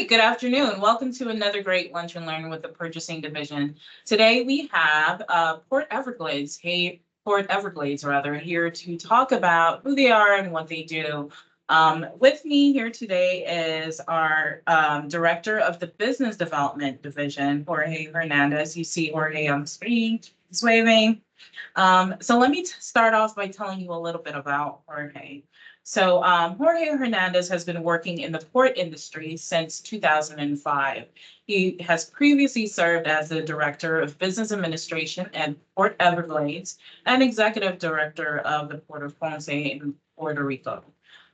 right, good afternoon. Welcome to another great Lunch and Learn with the Purchasing Division. Today we have Port Everglades, Port Everglades rather, here to talk about who they are and what they do. With me here today is our Director of the Business Development Division, Jorge Hernandez. You see Jorge on the screen, he's waving. So let me start off by telling you a little bit about Jorge. So Jorge Hernandez has been working in the port industry since 2005. He has previously served as the Director of Business Administration at Port Everglades and Executive Director of the Port of Ponce in Puerto Rico.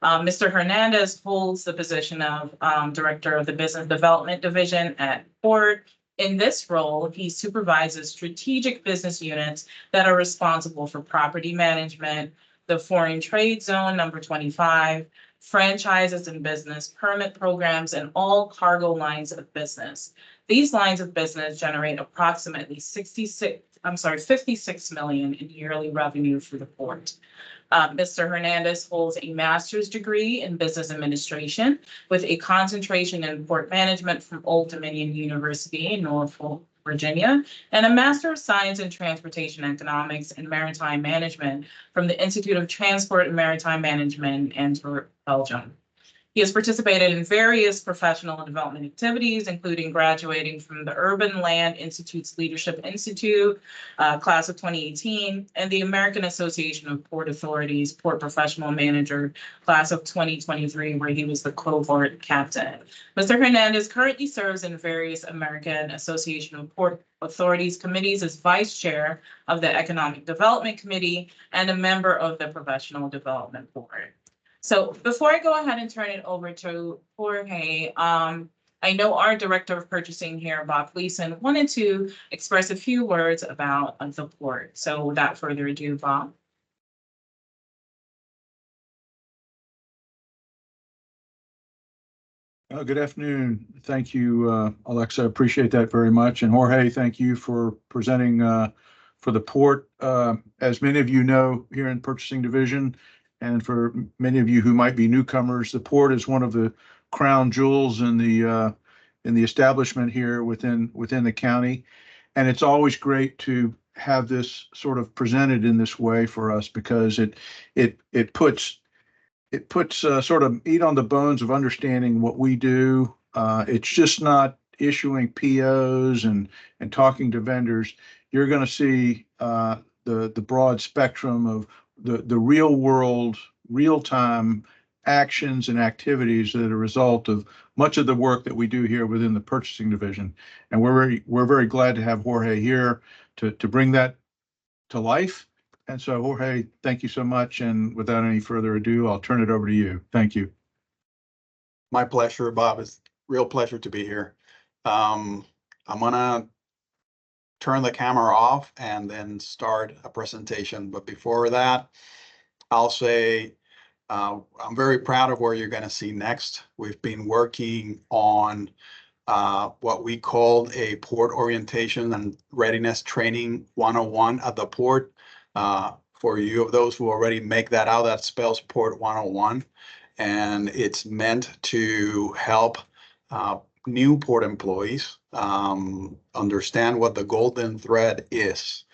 Mr. Hernandez holds the position of Director of the Business Development Division at Port. In this role, he supervises strategic business units that are responsible for property management, the Foreign Trade Zone number 25, franchises and business permit programs, and all cargo lines of business. These lines of business generate approximately 56 million in yearly revenue for the port. Mr. Hernandez holds a master's degree in business administration with a concentration in port management from Old Dominion University in Norfolk, Virginia, and a Master of Science in Transportation Economics and Maritime Management from the Institute of Transport and Maritime Management in Antwerp, Belgium. He has participated in various professional development activities, including graduating from the Urban Land Institute's Leadership Institute, class of 2018, and the American Association of Port Authorities Port Professional Manager, class of 2023, where he was the cohort captain. Mr. Hernandez currently serves in various American Association of Port Authorities committees as vice chair of the Economic Development Committee and a member of the Professional Development Board. So before I go ahead and turn it over to Jorge, I know our Director of Purchasing here, Bob Gleason, wanted to express a few words about the port. So without further ado, Bob. Good afternoon. Thank you, Alexa. Appreciate that very much. And Jorge, thank you for presenting for the port. As many of you know, here in Purchasing Division, and for many of you who might be newcomers, the port is one of the crown jewels in the establishment here within the county. And it's always great to have this sort of presented in this way for us, because it puts sort of meat on the bones of understanding what we do. It's just not issuing POs and talking to vendors. You're going to see the broad spectrum of the real world, real time actions and activities that are a result of much of the work that we do here within the Purchasing Division. And we're very glad to have Jorge here to bring that to life. And so, Jorge, thank you so much. And without any further ado, I'll turn it over to you. Thank you. My pleasure, Bob. It's a real pleasure to be here. I'm gonna turn the camera off and then start a presentation. But before that, I'll say I'm very proud of what you're going to see next. We've been working on what we called a Port Orientation and Readiness Training 101 at the port. For you of those who already make that out, that spells Port 101. And it's meant to help new port employees understand what the golden thread is,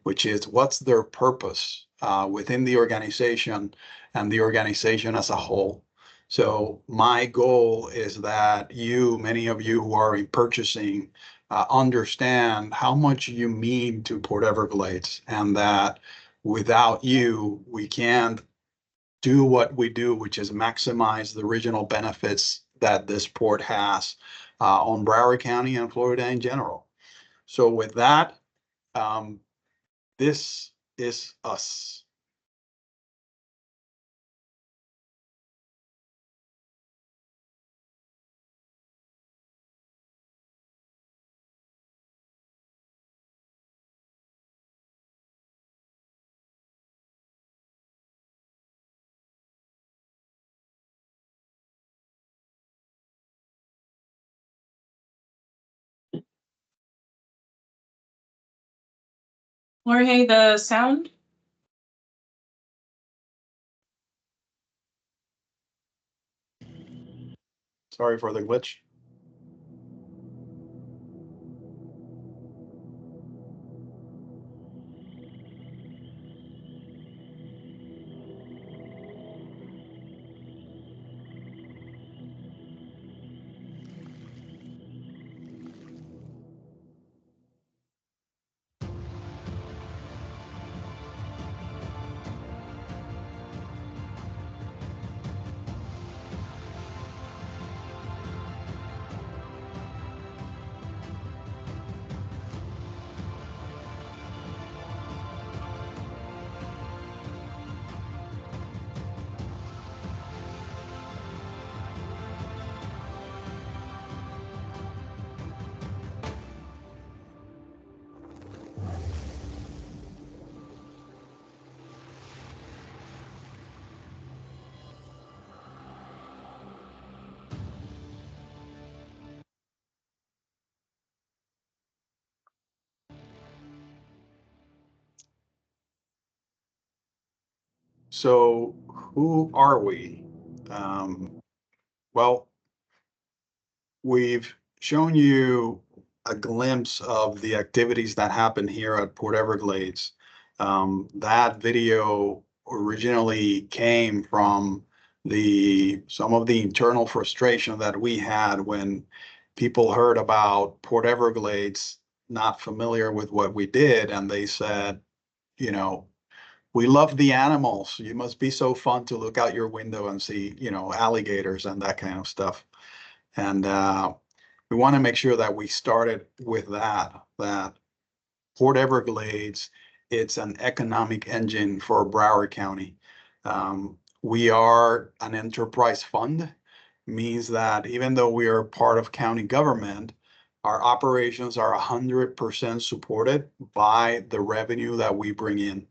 which is what's their purpose within the organization and the organization as a whole. So my goal is that many of you who are in purchasing, understand how much you mean to Port Everglades, and that without you, we can't do what we do, which is maximize the regional benefits that this port has on Broward County and Florida in general. So with that, this is us. Jorge, the sound? Sorry for the glitch. So who are we? Well, we've shown you a glimpse of the activities that happen here at Port Everglades. That video originally came from some of the internal frustration that we had when people heard about Port Everglades, not familiar with what we did, and they said, you know, we love the animals. You must be so fun to look out your window and see, alligators and that kind of stuff. And we want to make sure that we started with that Port Everglades, it's an economic engine for Broward County. We are an enterprise fund, means that even though we are part of county government, our operations are 100% supported by the revenue that we bring in.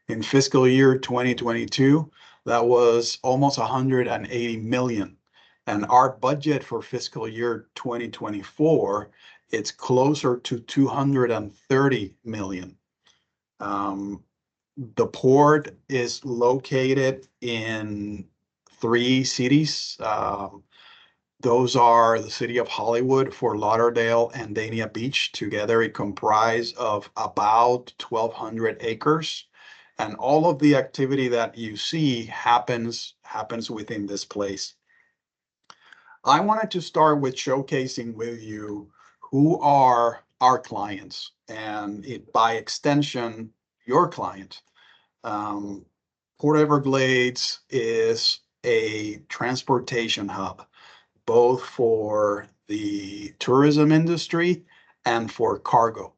In fiscal year 2022, that was almost 180 million. And our budget for fiscal year 2024, it's closer to 230 million. The port is located in 3 cities. Those are the city of Hollywood, Fort Lauderdale, and Dania Beach. Together, it comprises of about 1,200 acres. And all of the activity that you see happens within this place. I wanted to start with showcasing with you who are our clients, and by extension, your client. Port Everglades is a transportation hub, both for the tourism industry and for cargo.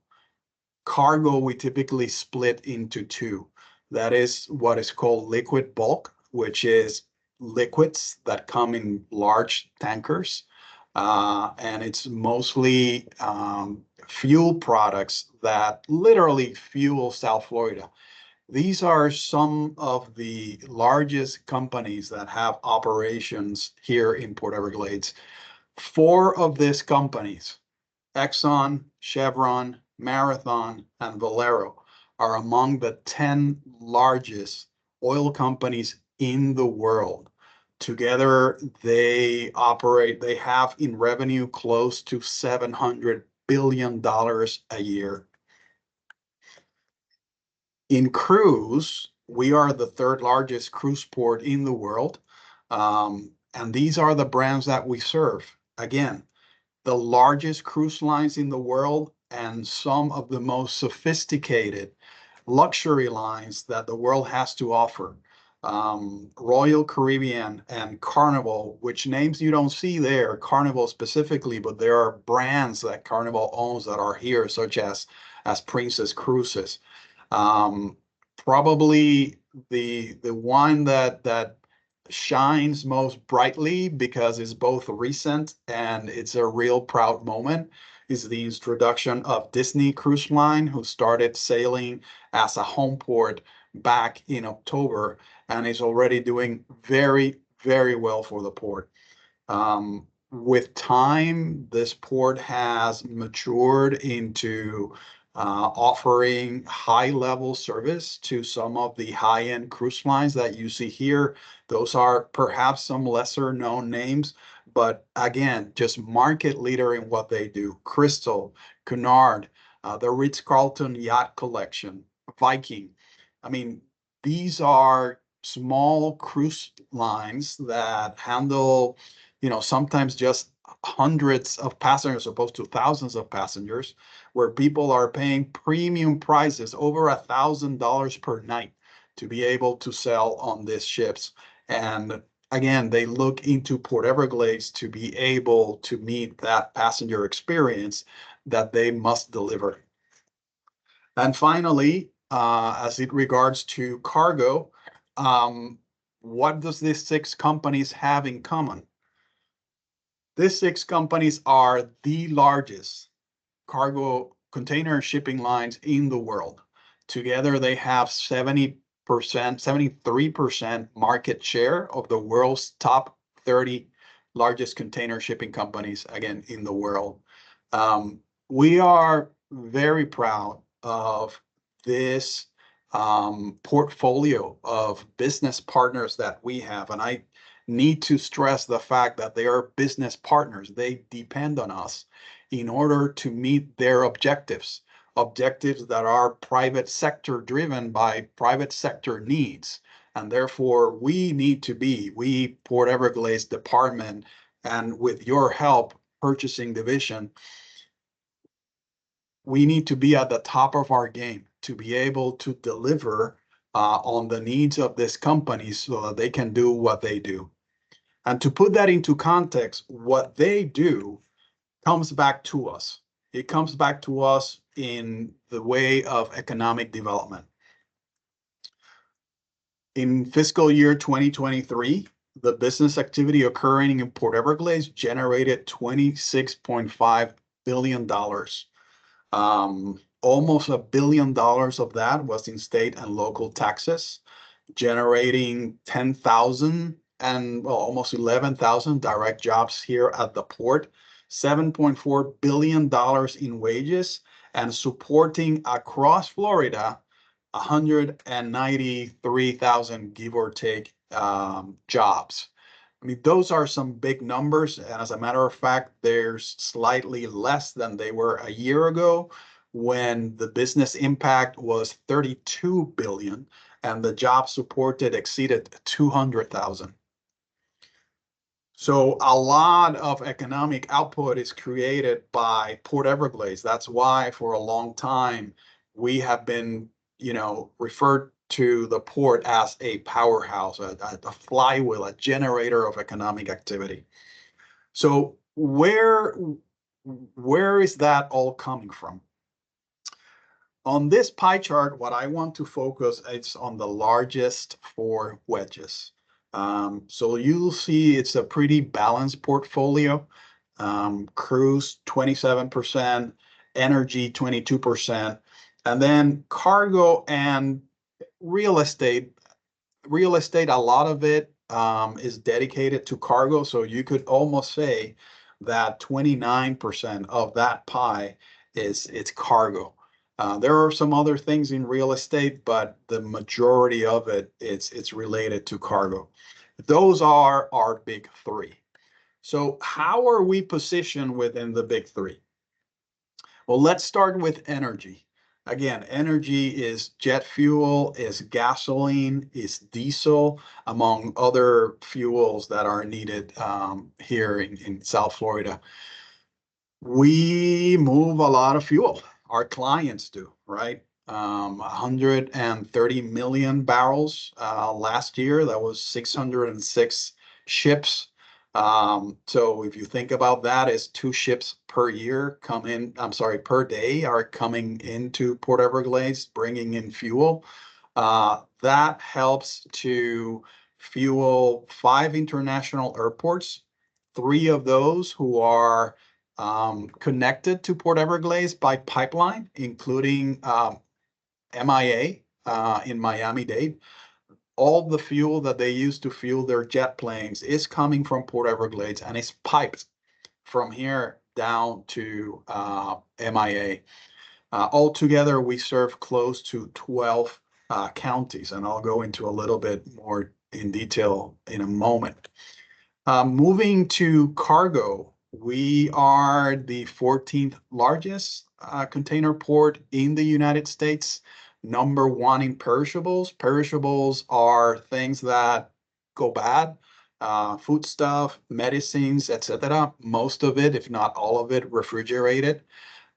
Cargo, we typically split into 2. That is what is called liquid bulk, which is liquids that come in large tankers. And it's mostly fuel products that literally fuel South Florida. These are some of the largest companies that have operations here in Port Everglades. 4 of these companies, Exxon, Chevron, Marathon, and Valero, are among the 10 largest oil companies in the world. Together, they have in revenue close to $700 billion a year. In cruise, we are the 3rd largest cruise port in the world. And these are the brands that we serve. Again, the largest cruise lines in the world and some of the most sophisticated luxury lines that the world has to offer. Royal Caribbean and Carnival, which names you don't see there, Carnival specifically, but there are brands that Carnival owns that are here, such as Princess Cruises. Probably the one that shines most brightly because it's both recent and it's a real proud moment is the introduction of Disney Cruise Line, who started sailing as a home port back in October and is already doing very, very well for the port. With time, this port has matured into offering high-level service to some of the high-end cruise lines that you see here. Those are perhaps some lesser-known names, but again, just market leader in what they do. Crystal, Cunard, the Ritz-Carlton Yacht Collection, Viking. I mean, these are small cruise lines that handle, sometimes just hundreds of passengers opposed to thousands of passengers, where people are paying premium prices over $1,000 per night to be able to sail on these ships. And again, they look into Port Everglades to be able to meet that passenger experience that they must deliver. And finally, as it regards to cargo, what does these 6 companies have in common? These 6 companies are the largest cargo container shipping lines in the world. Together, they have 73% market share of the world's top 30 largest container shipping companies, again, in the world. We are very proud of this portfolio of business partners that we have. And I need to stress the fact that they are business partners. They depend on us in order to meet their objectives, objectives that are private sector driven by private sector needs. And therefore, we need to be, we Port Everglades Department, and with your help, purchasing division, we need to be at the top of our game to be able to deliver on the needs of this company so that they can do what they do. And to put that into context, what they do comes back to us. It comes back to us in the way of economic development. In fiscal year 2023, the business activity occurring in Port Everglades generated $26.5 billion. Almost $1 billion of that was in state and local taxes, generating 10,000 and almost 11,000 direct jobs here at the port, $7.4 billion in wages, and supporting across Florida 193,000, give or take, jobs. I mean, those are some big numbers. And as a matter of fact, there's slightly less than they were a year ago when the business impact was 32 billion and the jobs supported exceeded 200,000. So a lot of economic output is created by Port Everglades. That's why for a long time we have been, referred to the port as a powerhouse, a flywheel, a generator of economic activity. So where is that all coming from? On this pie chart, what I want to focus is on the largest four wedges. So you'll see it's a pretty balanced portfolio. Cruise 27%, energy 22%, and then cargo and real estate. Real estate, a lot of it is dedicated to cargo. So you could almost say that 29% of that pie it's cargo. There are some other things in real estate, but the majority of it's related to cargo. Those are our big three. So how are we positioned within the big three? Well, let's start with energy. Again, energy is jet fuel, is gasoline, is diesel, among other fuels that are needed here in South Florida. We move a lot of fuel. Our clients do, right? 130 million barrels last year. That was 606 ships. So if you think about that, as 2 ships per year per day are coming into Port Everglades, bringing in fuel. That helps to fuel 5 international airports, 3 of those who are connected to Port Everglades by pipeline, including MIA in Miami-Dade. All the fuel that they use to fuel their jet planes is coming from Port Everglades and is piped from here down to MIA. Altogether, we serve close to 12 counties, and I'll go into a little bit more in detail in a moment. Moving to cargo, we are the 14th largest container port in the United States. Number 1 in perishables. Perishables are things that go bad, food stuff, medicines, etc. Most of it, if not all of it, refrigerated.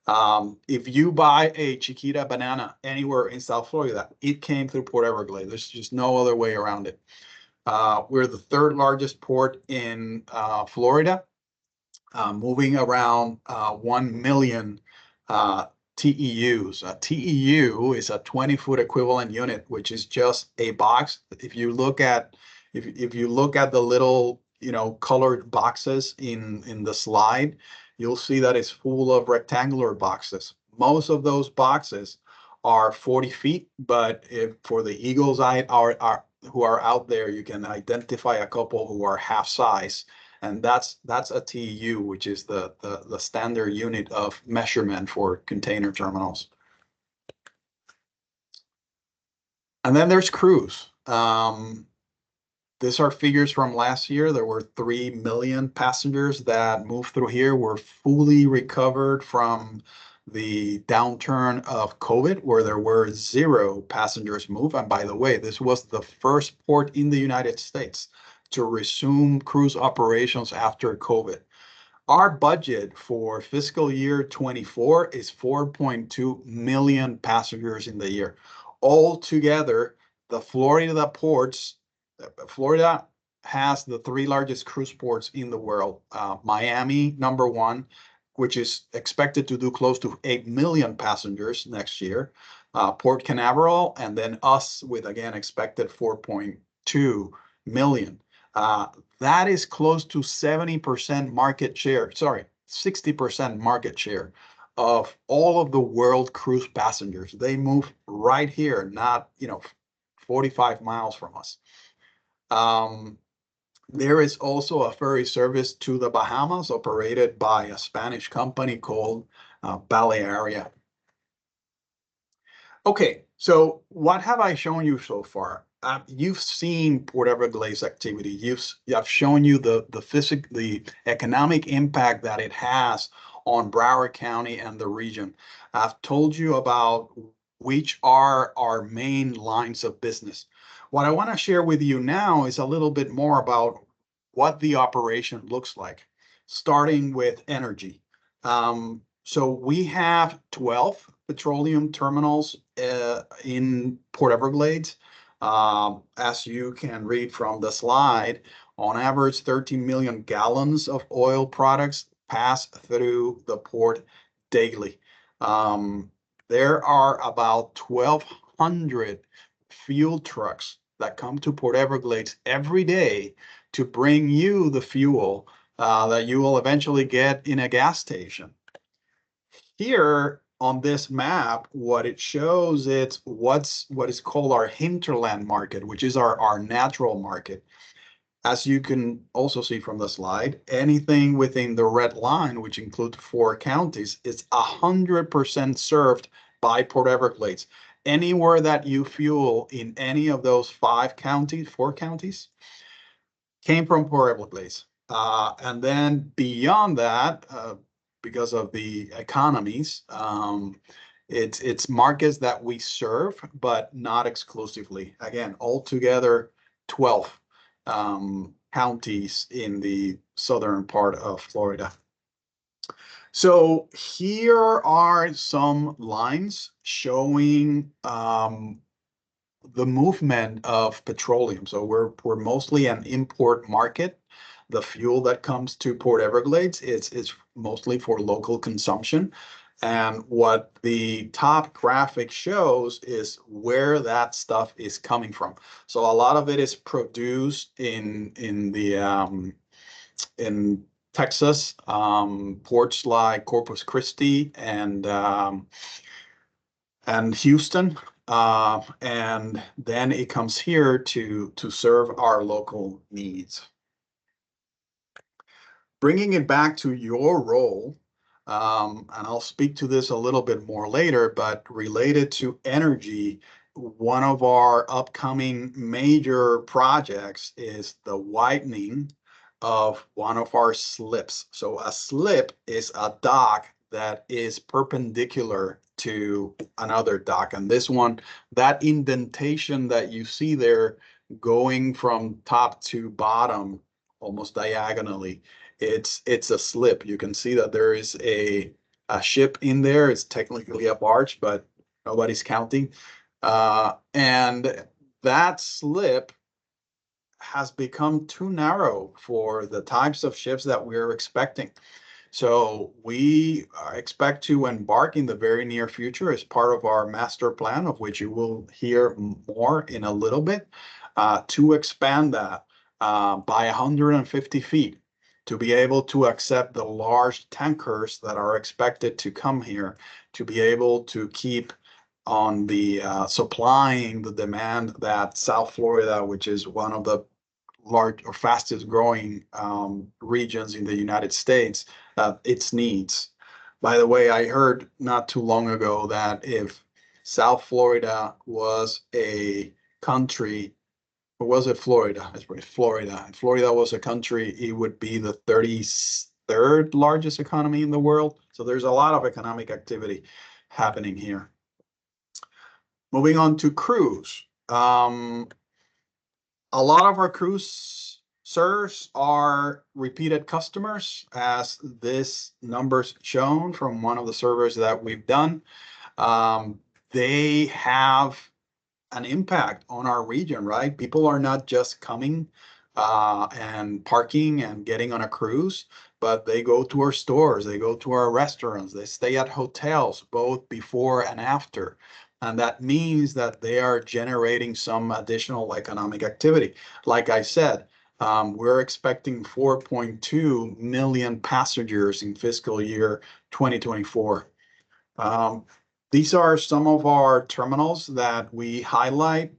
If you buy a Chiquita banana anywhere in South Florida, it came through Port Everglades. There's just no other way around it. We're the 3rd largest port in Florida, moving around 1 million TEUs. A TEU is a 20-foot equivalent unit, which is just a box. If you look at the little colored boxes in the slide, you'll see that it's full of rectangular boxes. Most of those boxes are 40 feet, but for the eagle's eye who are out there, you can identify a couple who are half size. And that's a TEU, which is the standard unit of measurement for container terminals. And then there's cruise. These are figures from last year. There were 3 million passengers that moved through here. We're fully recovered from the downturn of COVID, where there were 0 passengers move. And by the way, this was the first port in the United States to resume cruise operations after COVID. Our budget for fiscal year 24 is 4.2 million passengers in the year. Altogether, the Florida ports, Florida has the 3 largest cruise ports in the world. Miami, number 1, which is expected to do close to 8 million passengers next year. Port Canaveral, and then us with, again, expected 4.2 million. That is close to 70% market share, sorry, 60% market share of all of the world cruise passengers. They move right here, not, 45 miles from us. There is also a ferry service to the Bahamas operated by a Spanish company called Balearia. Okay, so what have I shown you so far? You've seen Port Everglades activity. I've shown you the economic impact that it has on Broward County and the region. I've told you about which are our main lines of business. What I want to share with you now is a little bit more about what the operation looks like, starting with energy. So we have 12 petroleum terminals in Port Everglades. As you can read from the slide, on average, 13 million gallons of oil products pass through the port daily. There are about 1,200 fuel trucks that come to Port Everglades every day to bring you the fuel that you will eventually get in a gas station. Here on this map, what it shows, it's what is called our hinterland market, which is our natural market. As you can also see from the slide, anything within the red line, which includes 4 counties, is 100% served by Port Everglades. Anywhere that you fuel in any of those 4 counties, came from Port Everglades. And then beyond that, because of the economies, it's markets that we serve, but not exclusively. Again, altogether 12 counties in the southern part of Florida. So here are some lines showing the movement of petroleum. So we're mostly an import market. The fuel that comes to Port Everglades is mostly for local consumption. And what the top graphic shows is where that stuff is coming from. So a lot of it is produced in Texas, ports like Corpus Christi and Houston. And then it comes here to serve our local needs. Bringing it back to your role, and I'll speak to this a little bit more later, but related to energy, one of our upcoming major projects is the widening of one of our slips. So a slip is a dock that is perpendicular to another dock. And this one, that indentation that you see there going from top to bottom, almost diagonally, it's a slip. You can see that there is a ship in there. It's technically a barge, but nobody's counting. And that slip has become too narrow for the types of ships that we're expecting. So we expect to embark in the very near future as part of our master plan, of which you will hear more in a little bit, to expand that by 150 feet to be able to accept the large tankers that are expected to come here, to be able to keep on the supplying the demand that South Florida, which is one of the large or fastest growing regions in the United States, its needs. By the way, I heard not too long ago that if South Florida was a country, or was it Florida? It's Florida. If Florida was a country, it would be the 33rd largest economy in the world. So there's a lot of economic activity happening here. Moving on to cruise. A lot of our cruisers are repeated customers, as this numbers shown from one of the surveys that we've done. They have an impact on our region, right? People are not just coming and parking and getting on a cruise, but they go to our stores, they go to our restaurants, they stay at hotels, both before and after. And that means that they are generating some additional economic activity. Like I said, we're expecting 4.2 million passengers in fiscal year 2024. These are some of our terminals that we highlight.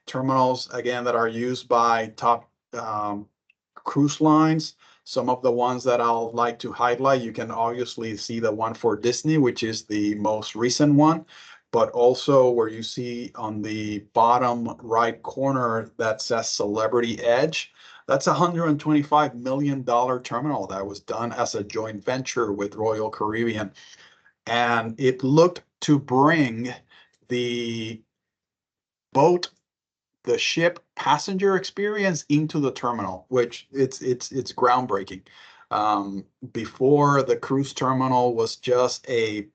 Terminals, again, that are used by top cruise lines. Some of the ones that I'll like to highlight, you can obviously see the one for Disney, which is the most recent one, but also where you see on the bottom right corner that says Celebrity Edge. That's a $125 million terminal that was done as a joint venture with Royal Caribbean. And it looked to bring the boat, the ship passenger experience into the terminal, which it's groundbreaking. Before, the cruise terminal was just a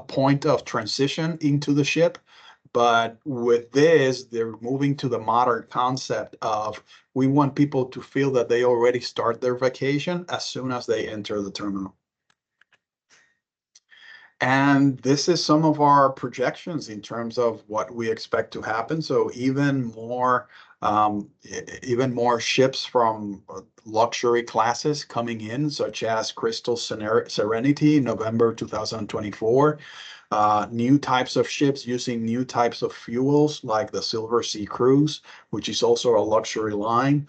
point of transition into the ship, but with this, they're moving to the modern concept of, we want people to feel that they already start their vacation as soon as they enter the terminal. And this is some of our projections in terms of what we expect to happen. So even more ships from luxury classes coming in, such as Crystal Serenity, November 2024. New types of ships using new types of fuels, like the Silver Sea Cruise, which is also a luxury line.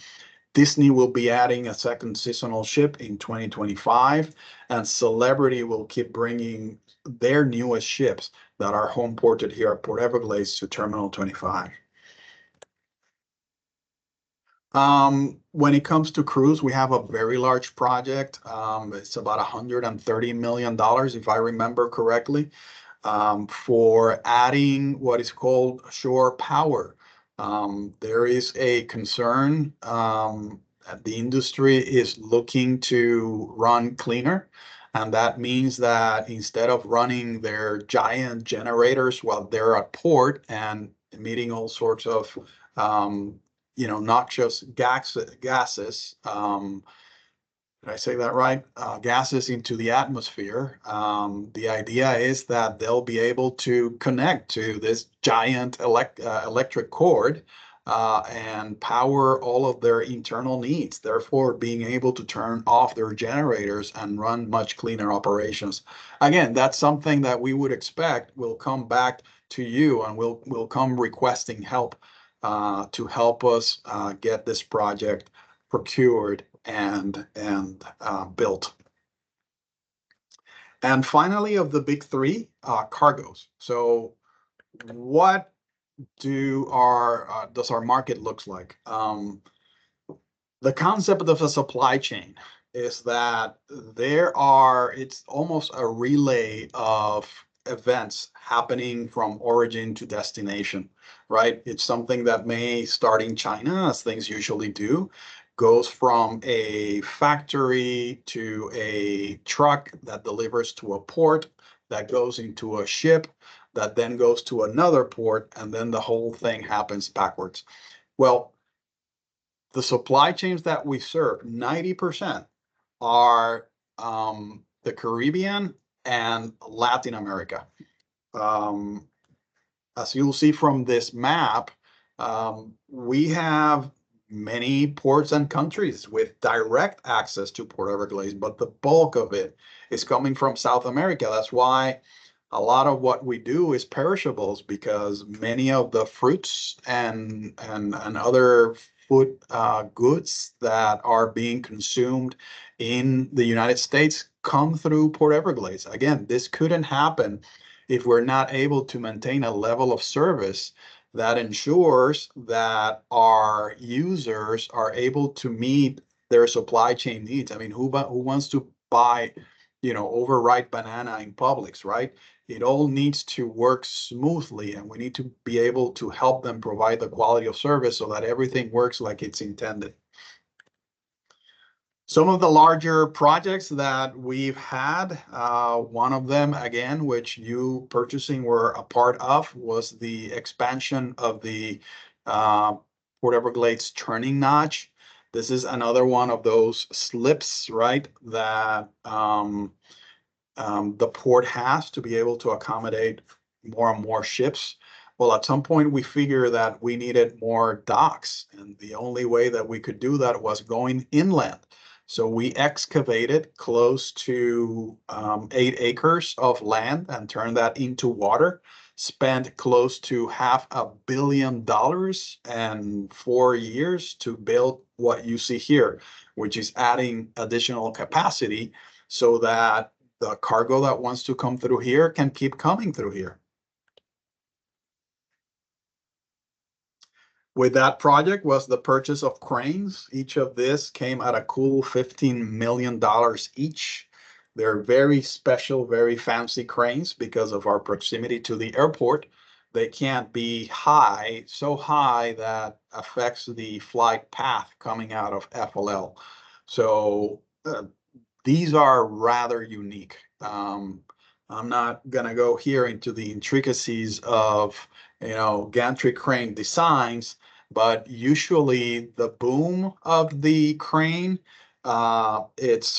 Disney will be adding a second seasonal ship in 2025, and Celebrity will keep bringing their newest ships that are home ported here at Port Everglades to Terminal 25. When it comes to cruise, we have a very large project. It's about $130 million, if I remember correctly, for adding what is called shore power. There is a concern that the industry is looking to run cleaner. And that means that instead of running their giant generators while they're at port and emitting all sorts of, noxious gases, did I say that right? Gases into the atmosphere. The idea is that they'll be able to connect to this giant electric cord and power all of their internal needs, therefore being able to turn off their generators and run much cleaner operations. Again, that's something that we would expect will come back to you, and we'll come requesting help to help us get this project procured and built. And finally, of the big three, cargoes. So what does our market looks like? The concept of a supply chain is that it's almost a relay of events happening from origin to destination, right? It's something that may start in China, as things usually do, goes from a factory to a truck that delivers to a port, that goes into a ship, that then goes to another port, and then the whole thing happens backwards. Well, the supply chains that we serve, 90% are the Caribbean and Latin America. As you'll see from this map, we have many ports and countries with direct access to Port Everglades, but the bulk of it is coming from South America. That's why a lot of what we do is perishables, because many of the fruits and other food goods that are being consumed in the United States come through Port Everglades. Again, this couldn't happen if we're not able to maintain a level of service that ensures that our users are able to meet their supply chain needs. I mean, who wants to buy, overripe banana in Publix, right? It all needs to work smoothly, and we need to be able to help them provide the quality of service so that everything works like it's intended. Some of the larger projects that we've had, one of them, again, which you purchasing were a part of, was the expansion of the Port Everglades turning notch. This is another one of those slips, right, that the port has to be able to accommodate more and more ships. Well, at some point we figured that we needed more docks, and the only way that we could do that was going inland. So we excavated close to 8 acres of land and turned that into water, spent close to $500 million and 4 years to build what you see here, which is adding additional capacity so that the cargo that wants to come through here can keep coming through here. With that project was the purchase of cranes. Each of this came at a cool $15 million each. They're very special, very fancy cranes because of our proximity to the airport. They can't be high, so high that affects the flight path coming out of FLL. So these are rather unique. I'm not gonna go here into the intricacies of, gantry crane designs, but usually the boom of the crane, it's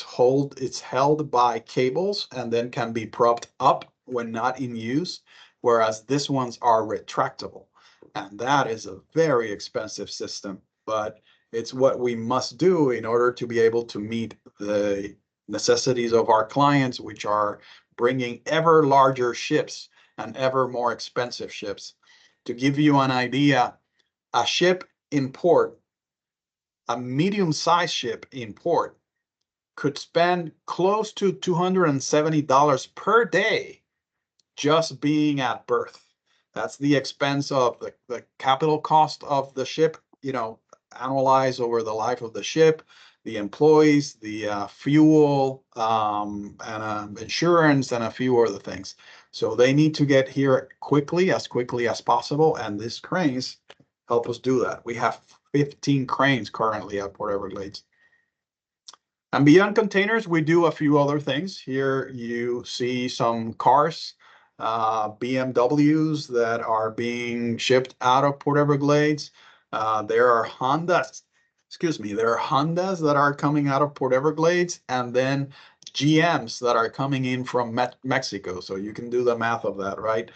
held by cables and then can be propped up when not in use, whereas this ones are retractable. And that is a very expensive system, but it's what we must do in order to be able to meet the necessities of our clients, which are bringing ever larger ships and ever more expensive ships. To give you an idea, a ship in port, a medium-sized ship in port, could spend close to $270 per day just being at berth. That's the expense of the capital cost of the ship, analyzed over the life of the ship, the employees, the fuel, and insurance, and a few other things. So they need to get here quickly as possible, and these cranes help us do that. We have 15 cranes currently at Port Everglades. And beyond containers, we do a few other things. Here you see some cars, BMWs that are being shipped out of Port Everglades. There are Hondas that are coming out of Port Everglades, and then GMs that are coming in from Mexico. So you can do the math of that, right?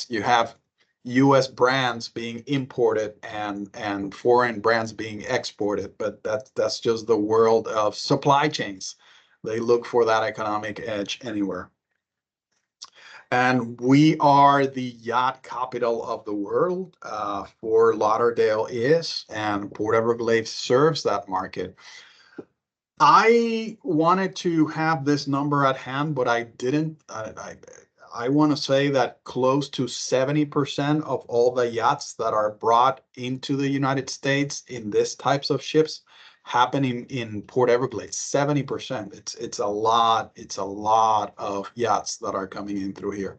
You have US brands being imported and foreign brands being exported, but that's just the world of supply chains. They look for that economic edge anywhere. And we are the yacht capital of the world. Fort Lauderdale is, and Port Everglades serves that market. I wanted to have this number at hand, but I didn't. I want to say that close to 70% of all the yachts that are brought into the United States in these types of ships happen in Port Everglades. 70%. It's a lot. It's a lot of yachts that are coming in through here,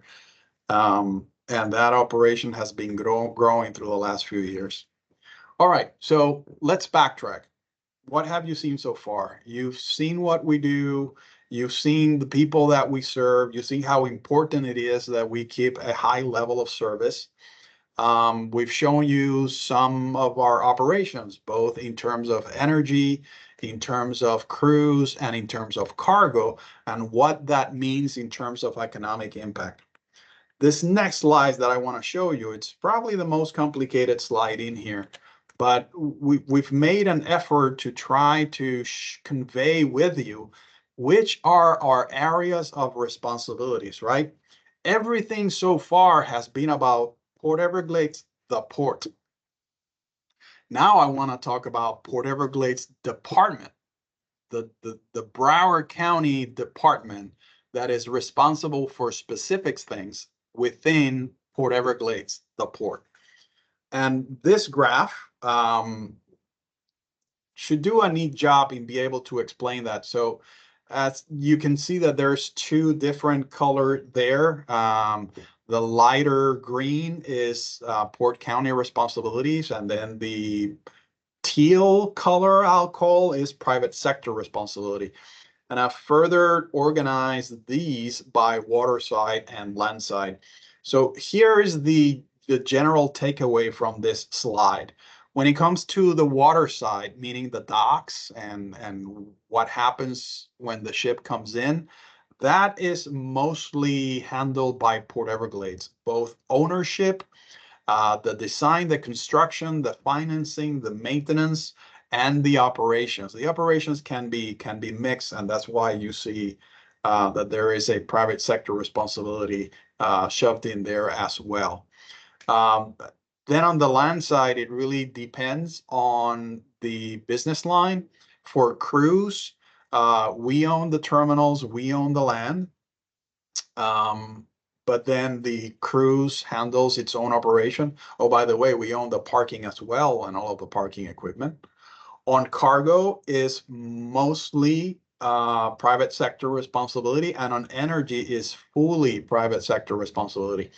and that operation has been growing through the last few years. All right, so let's backtrack. What have you seen so far? You've seen what we do. You've seen the people that we serve. You see how important it is that we keep a high level of service. We've shown you some of our operations, both in terms of energy, in terms of crews, and in terms of cargo, and what that means in terms of economic impact. This next slide that I want to show you, it's probably the most complicated slide in here, but we've made an effort to try to convey with you which are our areas of responsibilities, right? Everything so far has been about Port Everglades, the port. Now I want to talk about Port Everglades Department, the Broward County Department that is responsible for specific things within Port Everglades, the port. And this graph should do a neat job in be able to explain that. So as you can see that there's two different color there. The lighter green is Port County responsibilities, and then the teal color I'll call is private sector responsibility. And I've further organized these by water side and land side. So here is the general takeaway from this slide. When it comes to the water side, meaning the docks and what happens when the ship comes in, that is mostly handled by Port Everglades, both ownership, the design, the construction, the financing, the maintenance, and the operations. The operations can be mixed, and that's why you see that there is a private sector responsibility shoved in there as well. Then on the land side, it really depends on the business line. For cruise, we own the terminals, we own the land. But then the cruise handles its own operation. Oh, by the way, we own the parking as well and all of the parking equipment. On cargo is mostly private sector responsibility, and on energy is fully private sector responsibility.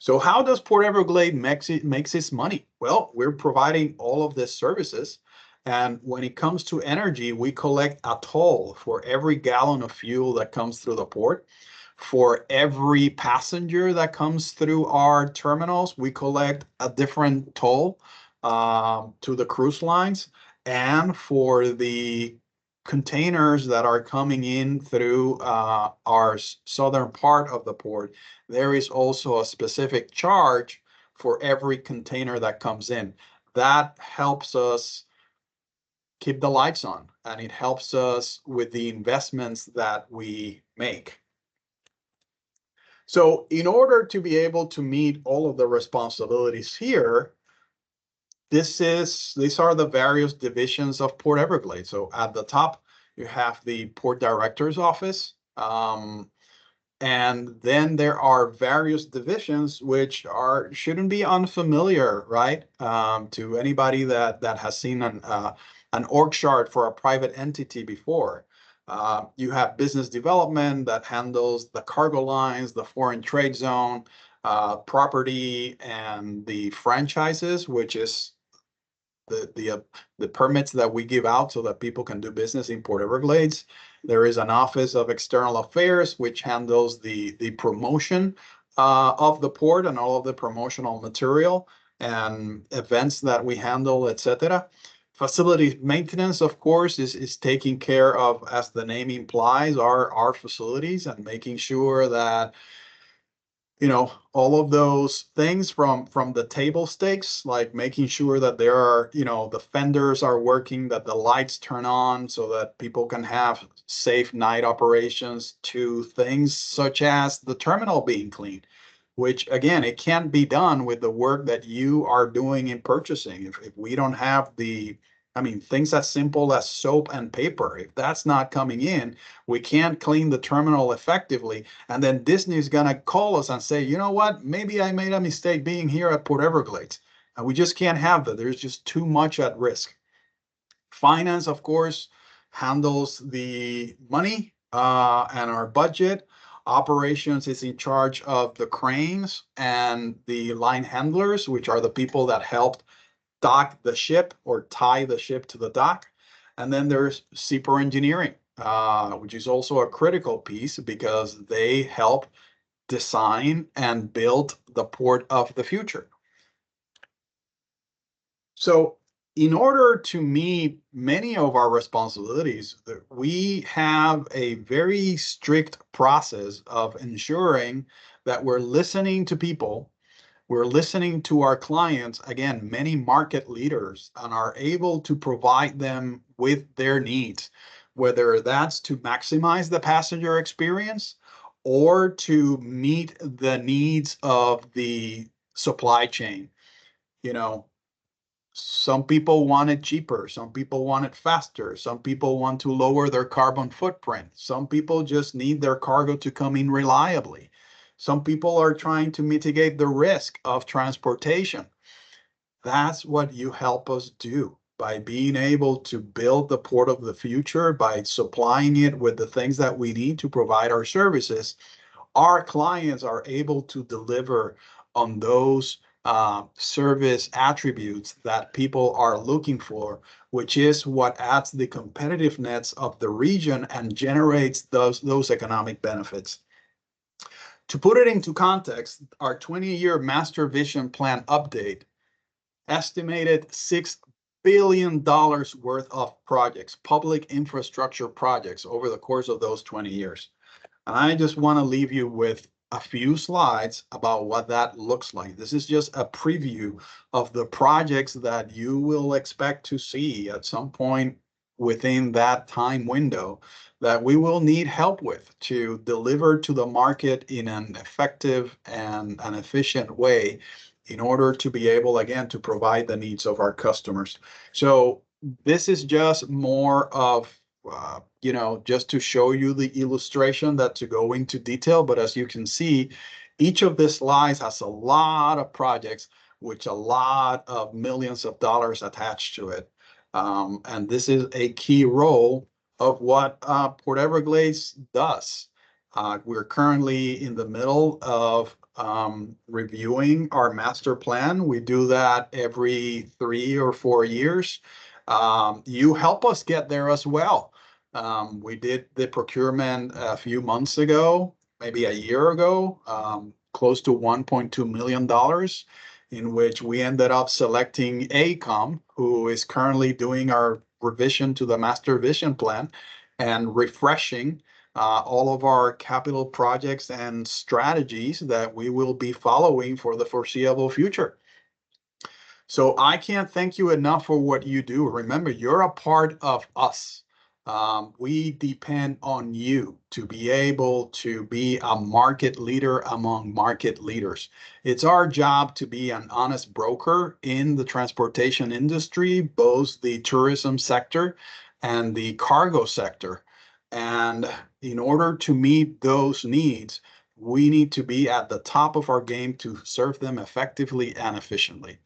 So how does Port Everglades makes its money? Well, we're providing all of these services. And when it comes to energy, we collect a toll for every gallon of fuel that comes through the port. For every passenger that comes through our terminals, we collect a different toll to the cruise lines. And for the containers that are coming in through our southern part of the port, there is also a specific charge for every container that comes in. That helps us keep the lights on, and it helps us with the investments that we make. So in order to be able to meet all of the responsibilities here, these are the various divisions of Port Everglades. So at the top, you have the Port Director's Office. And then there are various divisions which shouldn't be unfamiliar, right? To anybody that has seen an org chart for a private entity before. You have business development that handles the cargo lines, the foreign trade zone, property, and the franchises, which is the permits that we give out so that people can do business in Port Everglades. There is an Office of External Affairs, which handles the promotion of the port and all of the promotional material and events that we handle, etc. Facility maintenance, of course, is taking care of, as the name implies, our facilities and making sure that all of those things from the table stakes, like making sure that there are, the fenders are working, that the lights turn on so that people can have safe night operations, to things such as the terminal being clean, which again, it can't be done with the work that you are doing in purchasing. If we don't have things as simple as soap and paper, if that's not coming in, we can't clean the terminal effectively. And then Disney's gonna call us and say, you know what, maybe I made a mistake being here at Port Everglades. And we just can't have that. There's just too much at risk. Finance, of course, handles the money and our budget. Operations is in charge of the cranes and the line handlers, which are the people that helped dock the ship or tie the ship to the dock. And then there's Seaport Engineering, which is also a critical piece because they help design and build the port of the future. So in order to meet many of our responsibilities, we have a very strict process of ensuring that we're listening to people. We're listening to our clients, again, many market leaders, and are able to provide them with their needs, whether that's to maximize the passenger experience or to meet the needs of the supply chain. Some people want it cheaper, some people want it faster, some people want to lower their carbon footprint, some people just need their cargo to come in reliably. Some people are trying to mitigate the risk of transportation. That's what you help us do by being able to build the port of the future, by supplying it with the things that we need to provide our services. Our clients are able to deliver on those service attributes that people are looking for, which is what adds the competitiveness of the region and generates those economic benefits. To put it into context, our 20-year master vision plan update estimated $6 billion worth of projects, public infrastructure projects over the course of those 20 years. And I just want to leave you with a few slides about what that looks like. This is just a preview of the projects that you will expect to see at some point within that time window that we will need help with to deliver to the market in an effective and an efficient way in order to be able, again, to provide the needs of our customers. So this is just more of just to show you the illustration, that to go into detail. But as you can see, each of the slides has a lot of projects, which a lot of millions of dollars attached to it. And this is a key role of what Port Everglades does. We're currently in the middle of reviewing our master plan. We do that every 3 or 4 years. You help us get there as well. We did the procurement a few months ago, maybe a year ago, close to $1.2 million, in which we ended up selecting AECOM, who is currently doing our revision to the master vision plan and refreshing all of our capital projects and strategies that we will be following for the foreseeable future. So I can't thank you enough for what you do. Remember, you're a part of us. We depend on you to be able to be a market leader among market leaders. It's our job to be an honest broker in the transportation industry, both the tourism sector and the cargo sector. And in order to meet those needs, we need to be at the top of our game to serve them effectively and efficiently.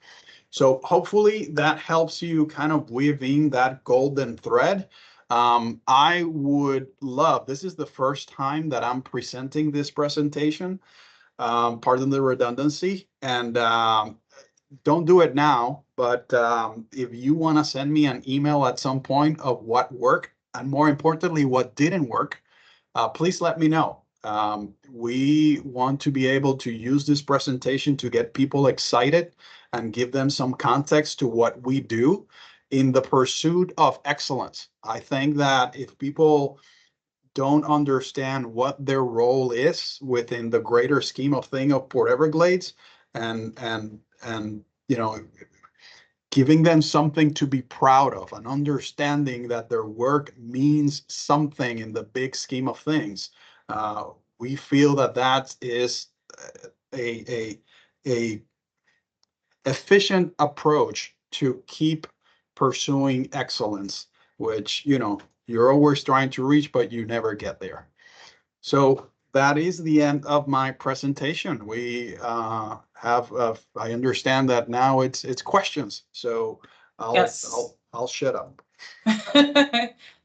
So hopefully that helps you kind of weave in that golden thread. I would love, this is the first time that I'm presenting this presentation, pardon the redundancy, and don't do it now, but if you want to send me an email at some point of what worked, and more importantly, what didn't work, please let me know. We want to be able to use this presentation to get people excited and give them some context to what we do in the pursuit of excellence. I think that if people don't understand what their role is within the greater scheme of thing of Port Everglades, and giving them something to be proud of, and understanding that their work means something in the big scheme of things, we feel that that is a efficient approach to keep pursuing excellence, which you're always trying to reach, but you never get there. So that is the end of my presentation. We have, I understand that now it's questions. So I'll shut up.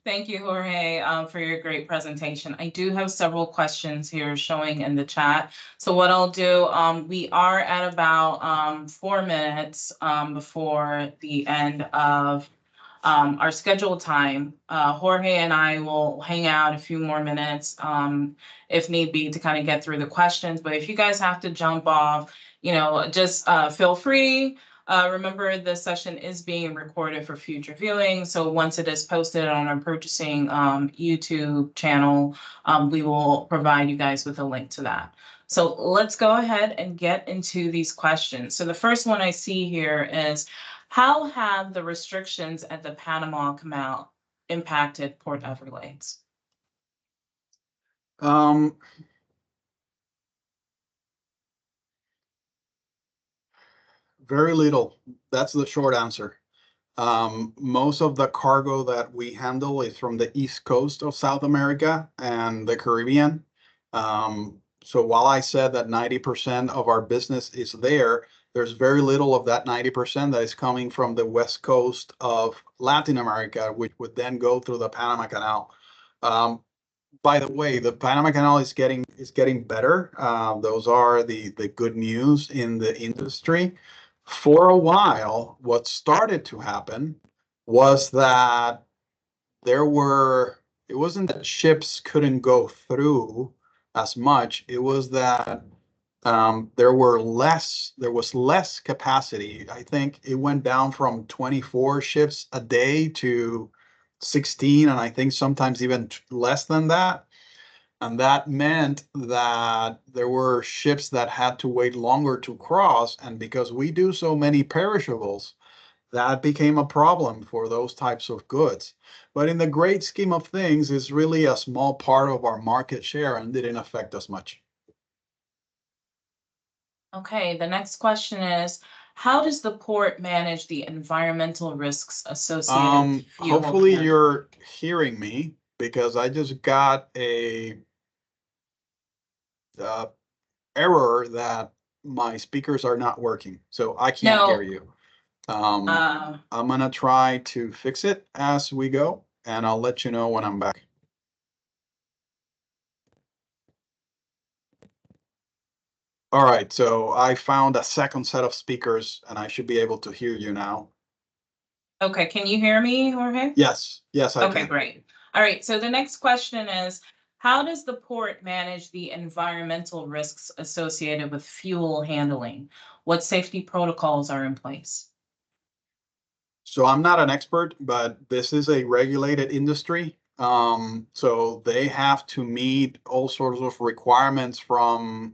Thank you, Jorge, for your great presentation. I do have several questions here showing in the chat. So what I'll do, we are at about 4 minutes before the end of our scheduled time. Jorge and I will hang out a few more minutes if need be to kind of get through the questions. But if you guys have to jump off, just feel free. Remember, the session is being recorded for future viewing. So once it is posted on our purchasing YouTube channel, we will provide you guys with a link to that. So let's go ahead and get into these questions. So the first one I see here is, how have the restrictions at the Panama Canal impacted Port Everglades? Very little. That's the short answer. Most of the cargo that we handle is from the East Coast of South America and the Caribbean. So while I said that 90% of our business is there, there's very little of that 90% that is coming from the west coast of Latin America, which would then go through the Panama Canal. By the way, the Panama Canal is getting better. Those are the good news in the industry. For a while, what started to happen was that it wasn't that ships couldn't go through as much. It was that there was less capacity. I think it went down from 24 ships a day to 16, and I think sometimes even less than that. And that meant that there were ships that had to wait longer to cross. And because we do so many perishables, that became a problem for those types of goods. But in the great scheme of things, it's really a small part of our market share and didn't affect us much. Okay, the next question is, how does the port manage the environmental risks associated with fuel Hopefully handling? you're hearing me, because I just got a error that my speakers are not working, so I can't hear No, you. uh, I'm gonna try to fix it as we go, and I'll let you know when I'm back. All right, so I found a second set of speakers and I should be able to hear you now. okay, can you hear me, Jorge? Yes, I Okay, can. great. All right, so the next question is, how does the port manage the environmental risks associated with fuel handling? What safety protocols are in place? So I'm not an expert, but this is a regulated industry. So they have to meet all sorts of requirements from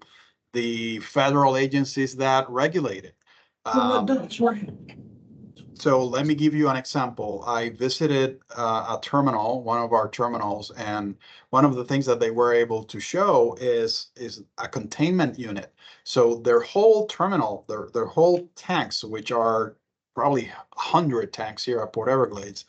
the federal agencies that regulate it. So let me give you an example. I visited a terminal, one of our terminals, and one of the things that they were able to show is a containment unit. So their whole terminal, their whole tanks, which are probably 100 tanks here at Port Everglades,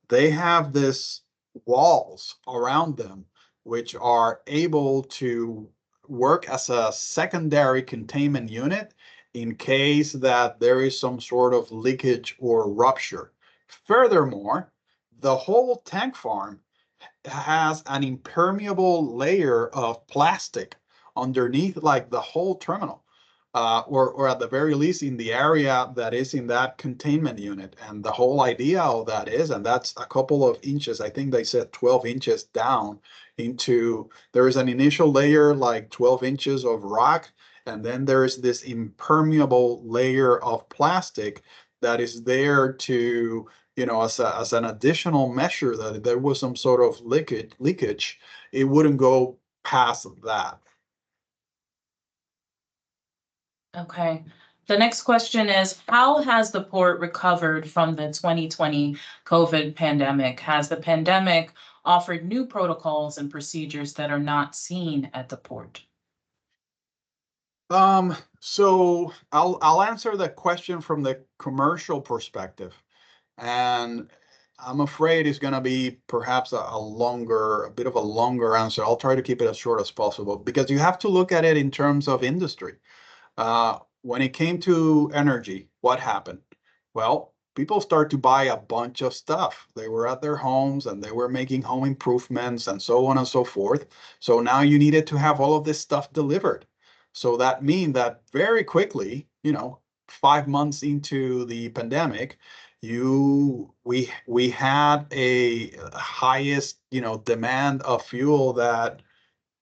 they have this walls around them, which are able to work as a secondary containment unit in case that there is some sort of leakage or rupture. Furthermore, the whole tank farm has an impermeable layer of plastic underneath, like the whole terminal, or at the very least in the area that is in that containment unit. And the whole idea of that is, and that's a couple of inches, I think they said 12 inches down into, there is an initial layer like 12 inches of rock, and then there is this impermeable layer of plastic that is there to, as an additional measure that if there was some sort of leakage, it wouldn't go past that. Okay. The next question is, how has the port recovered from the 2020 COVID pandemic? Has the pandemic offered new protocols and procedures that are not seen at the port? So I'll answer the question from the commercial perspective, and I'm afraid it's going to be perhaps a bit of a longer answer. I'll try to keep it as short as possible, because you have to look at it in terms of industry. When it came to energy, what happened? Well, people start to buy a bunch of stuff. They were at their homes and they were making home improvements and so on and so forth. So now you needed to have all of this stuff delivered. So that means that very quickly, 5 months into the pandemic, we had a highest, demand of fuel that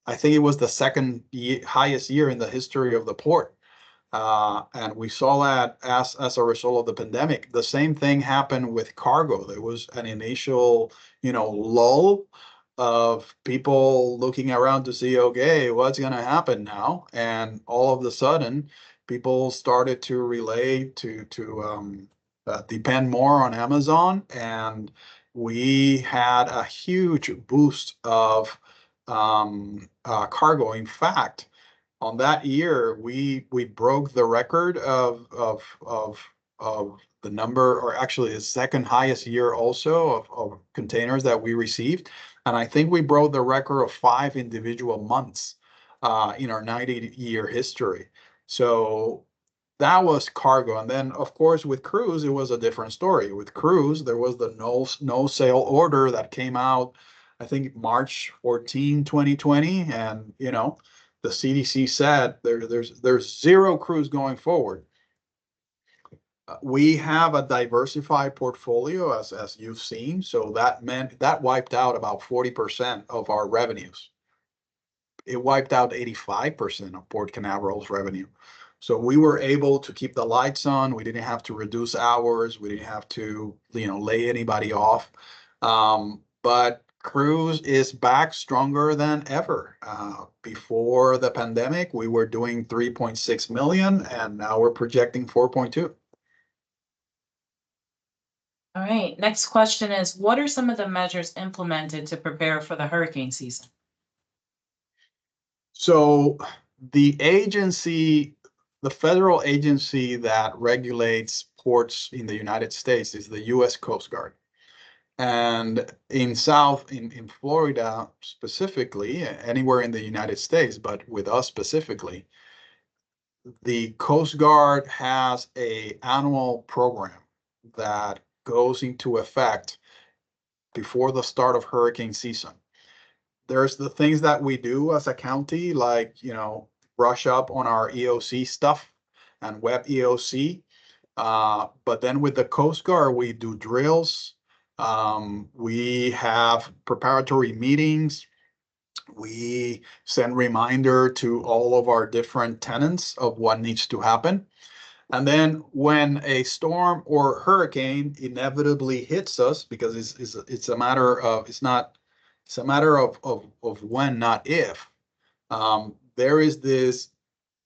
I think it was the second highest year in the history of the port. And we saw that as a result of the pandemic. The same thing happened with cargo. There was an initial, lull of people looking around to see, okay, what's going to happen now? And all of a sudden, people started to relate to depend more on Amazon, and we had a huge boost of cargo. In fact, on that year, we broke the record of the number, or actually the second highest year also of containers that we received. And I think we broke the record of 5 individual months in our 90-year history. So that was cargo. And then, of course, with cruise, it was a different story. With cruise, there was the no sail order that came out, I think, March 14, 2020. And, you know, the CDC said there's zero cruise going forward. We have a diversified portfolio, as you've seen. So that meant that wiped out about 40% of our revenues. It wiped out 85% of Port Canaveral's revenue. So we were able to keep the lights on. We didn't have to reduce hours. We didn't have to, you know, lay anybody off. But cruise is back stronger than ever. Before the pandemic, we were doing 3.6 million, and now we're projecting 4.2. All right, next question is, what are some of the measures implemented to prepare for the hurricane season? So the agency, the federal agency that regulates ports in the United States is the U.S. Coast Guard. And in Florida specifically, anywhere in the United States, but with us specifically, the Coast Guard has an annual program that goes into effect before the start of hurricane season. There's the things that we do as a county, like, you know, brush up on our EOC stuff and web EOC. But then with the Coast Guard, we do drills. We have preparatory meetings. We send reminder to all of our different tenants of what needs to happen. And then when a storm or hurricane inevitably hits us, because it's a matter of, it's a matter of when, not if, there is this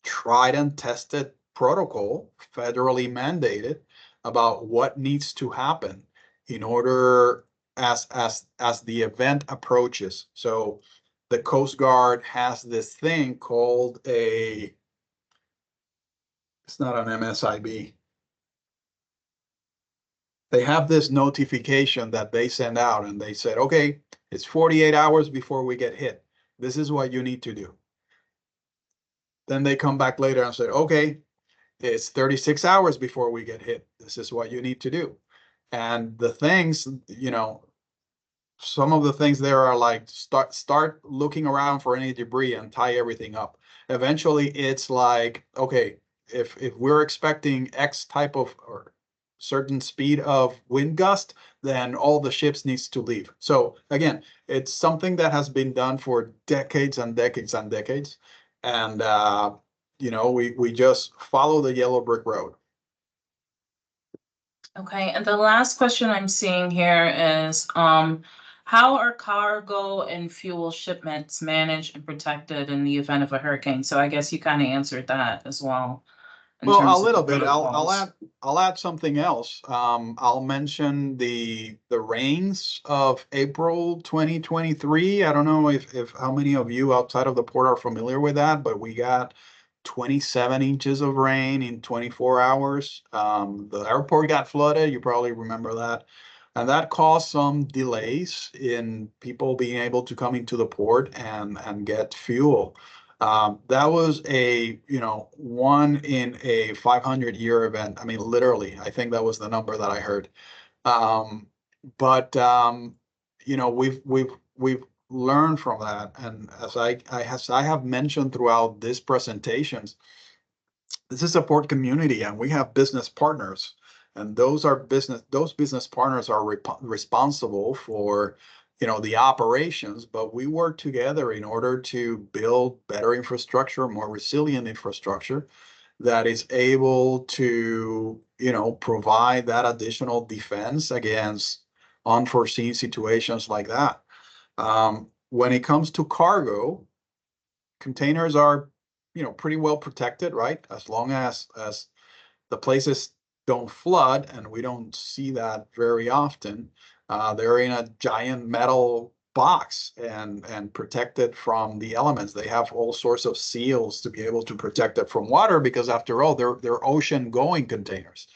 tried and tested protocol, federally mandated, about what needs to happen in order as the event approaches. So the Coast Guard has this thing called it's not an MSIB. They have this notification that they send out, and they said, okay, it's 48 hours before we get hit. This is what you need to do. Then they come back later and say, okay, it's 36 hours before we get hit. This is what you need to do. And the things, you know, some of the things there are like, start looking around for any debris and tie everything up. Eventually it's like, okay, if we're expecting X type of or certain speed of wind gust, then all the ships needs to leave. So again, it's something that has been done for decades and decades and decades. And, you know, we just follow the yellow brick road. Okay, and the last question I'm seeing here is, how are cargo and fuel shipments managed and protected in the event of a hurricane? So I guess you kind of answered that as well. Well, a little bit. I'll add something else. I'll mention the rains of April 2023. I don't know if how many of you outside of the port are familiar with that, but we got 27 inches of rain in 24 hours. The airport got flooded. You probably remember that. And that caused some delays in people being able to come into the port and get fuel. That was a, you know, 1 in a 500-year event. I mean, literally, I think that was the number that I heard. You know, we've learned from that. And as I have mentioned throughout these presentations, this is a port community, and we have business partners, and those business partners are responsible for, you know, the operations, but we work together in order to build better infrastructure, more resilient infrastructure that is able to, you know, provide that additional defense against unforeseen situations like that. When it comes to cargo, containers are, you know, pretty well protected, right? As long as the places don't flood, and we don't see that very often. They're in a giant metal box and protected from the elements. They have all sorts of seals to be able to protect it from water, because after all, they're ocean-going containers.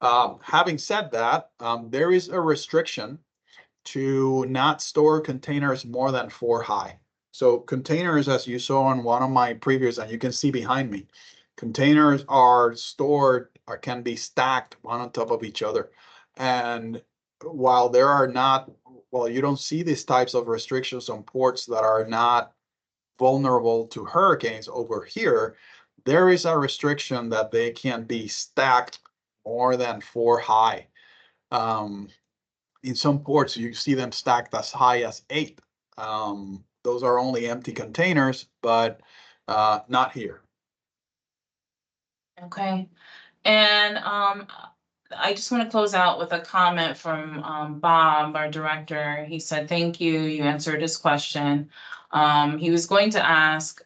Having said that, there is a restriction to not store containers more than 4 high. So containers, as you saw on one of my previous, and you can see behind me, Containers are stored or can be stacked one on top of each other. And while there are not, well, you don't see these types of restrictions on ports that are not vulnerable to hurricanes over here, there is a restriction that they can be stacked more than 4 high. In some ports, you see them stacked as high as 8. Those are only empty containers, but not here. Okay. And I just want to close out with a comment from Bob, our director. He said, thank you. You answered his question. He was going to ask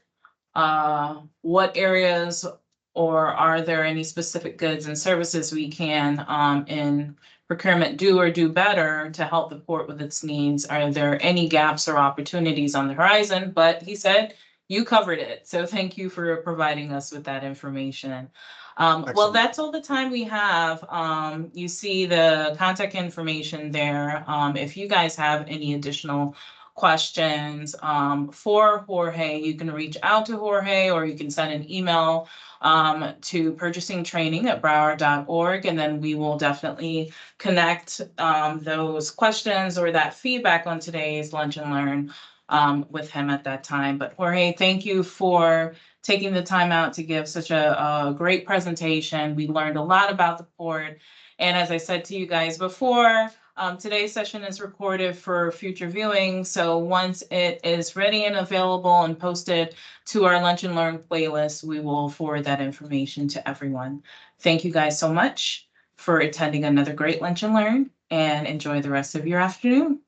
what areas or are there any specific goods and services we can in procurement do or do better to help the port with its needs? Are there any gaps or opportunities on the horizon? But he said you covered it. So thank you for providing us with that information. Well, Excellent. that's all the time we have. You see the contact information there. If you guys have any additional questions for Jorge, you can reach out to Jorge or you can send an email to purchasingtraining@broward.org, and then we will definitely connect those questions or that feedback on today's Lunch and Learn with him at that time. But Jorge, thank you for taking the time out to give such a great presentation. We learned a lot about the port. And as I said to you guys before, today's session is recorded for future viewing. So once it is ready and available and posted to our Lunch and Learn playlist, we will forward that information to everyone. Thank you guys so much for attending another great Lunch and Learn, and enjoy the rest of your afternoon.